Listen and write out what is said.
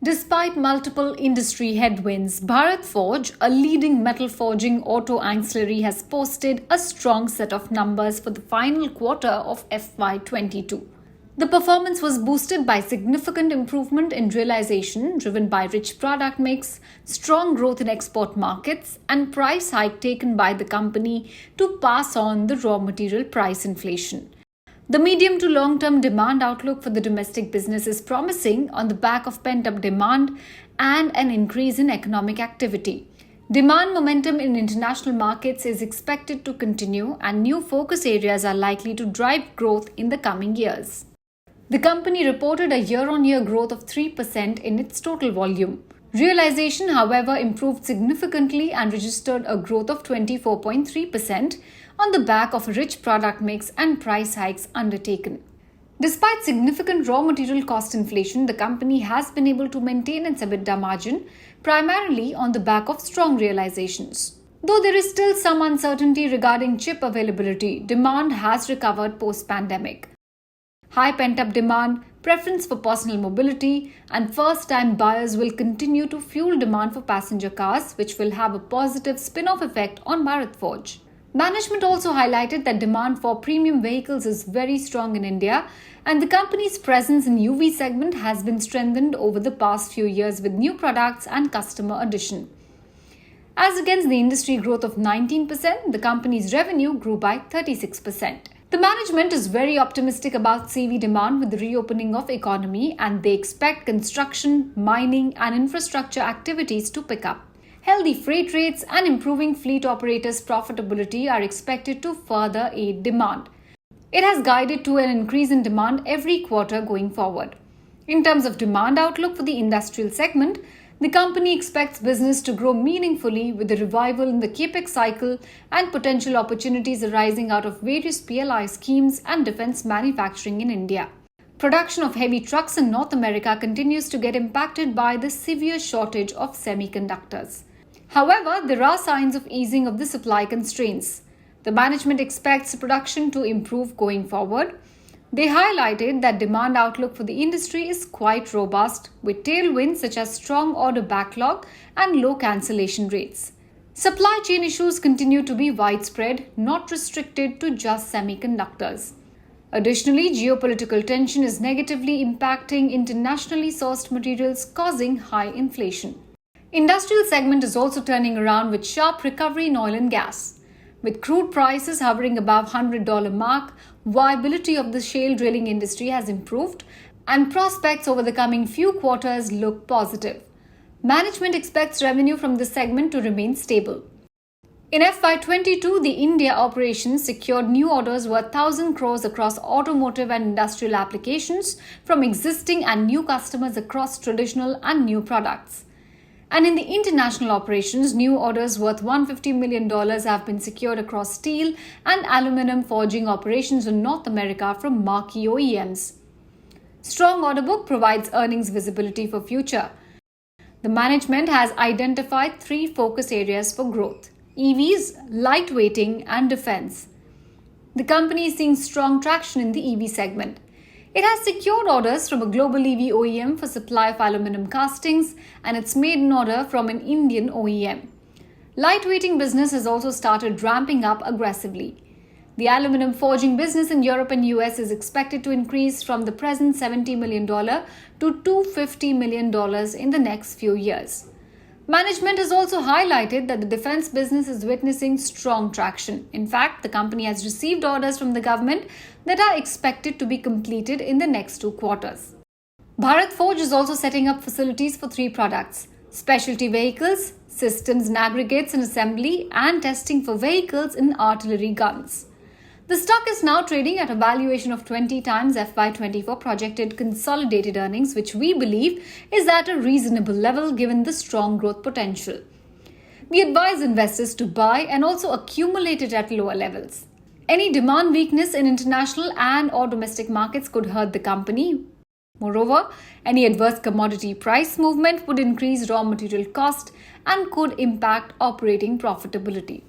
Despite multiple industry headwinds, Bharat Forge, a leading metal forging auto ancillary, has posted a strong set of numbers for the final quarter of FY22. The performance was boosted by significant improvement in realization driven by rich product mix, strong growth in export markets, and price hike taken by the company to pass on the raw material price inflation. The medium to long-term demand outlook for the domestic business is promising on the back of pent-up demand and an increase in economic activity. Demand momentum in international markets is expected to continue, and new focus areas are likely to drive growth in the coming years. The company reported a year-on-year growth of 3% in its total volume. Realization, however, improved significantly and registered a growth of 24.3% on the back of a rich product mix and price hikes undertaken. Despite significant raw material cost inflation, the company has been able to maintain its EBITDA margin, primarily on the back of strong realizations. Though there is still some uncertainty regarding chip availability, demand has recovered post-pandemic. High pent-up demand, preference for personal mobility, and first-time buyers will continue to fuel demand for passenger cars, which will have a positive spin-off effect on Bharat Forge. Management also highlighted that demand for premium vehicles is very strong in India, and the company's presence in UV segment has been strengthened over the past few years with new products and customer addition. As against the industry growth of 19%, the company's revenue grew by 36%. The management is very optimistic about CV demand with the reopening of economy, and they expect construction, mining and infrastructure activities to pick up. Healthy freight rates and improving fleet operators' profitability are expected to further aid demand. It has guided to an increase in demand every quarter going forward. In terms of demand outlook for the industrial segment, the company expects business to grow meaningfully with a revival in the capex cycle and potential opportunities arising out of various PLI schemes and defense manufacturing in India. Production of heavy trucks in North America continues to get impacted by the severe shortage of semiconductors. However, there are signs of easing of the supply constraints. The management expects production to improve going forward. They highlighted that demand outlook for the industry is quite robust, with tailwinds such as strong order backlog and low cancellation rates. Supply chain issues continue to be widespread, not restricted to just semiconductors. Additionally, geopolitical tension is negatively impacting internationally sourced materials, causing high inflation. Industrial segment is also turning around with sharp recovery in oil and gas. With crude prices hovering above $100 mark, viability of the shale drilling industry has improved and prospects over the coming few quarters look positive. Management expects revenue from this segment to remain stable. In FY22, the India operations secured new orders worth 1,000 crores across automotive and industrial applications from existing and new customers across traditional and new products. And in the international operations, new orders worth $150 million have been secured across steel and aluminum forging operations in North America from marquee OEMs. Strong order book provides earnings visibility for future. The management has identified 3 focus areas for growth: EVs, lightweighting, and defense. The company is seeing strong traction in the EV segment. It has secured orders from a global EV OEM for supply of aluminum castings, and its maiden order from an Indian OEM. Lightweighting business has also started ramping up aggressively. The aluminum forging business in Europe and US is expected to increase from the present $70 million to $250 million in the next few years. Management has also highlighted that the defense business is witnessing strong traction. In fact, the company has received orders from the government that are expected to be completed in the next 2 quarters. Bharat Forge is also setting up facilities for 3 products: specialty vehicles, systems and aggregates and assembly, and testing for vehicles in artillery guns. The stock is now trading at a valuation of 20 times FY24 projected consolidated earnings, which we believe is at a reasonable level given the strong growth potential. We advise investors to buy and also accumulate it at lower levels. Any demand weakness in international and or domestic markets could hurt the company. Moreover, any adverse commodity price movement would increase raw material cost and could impact operating profitability.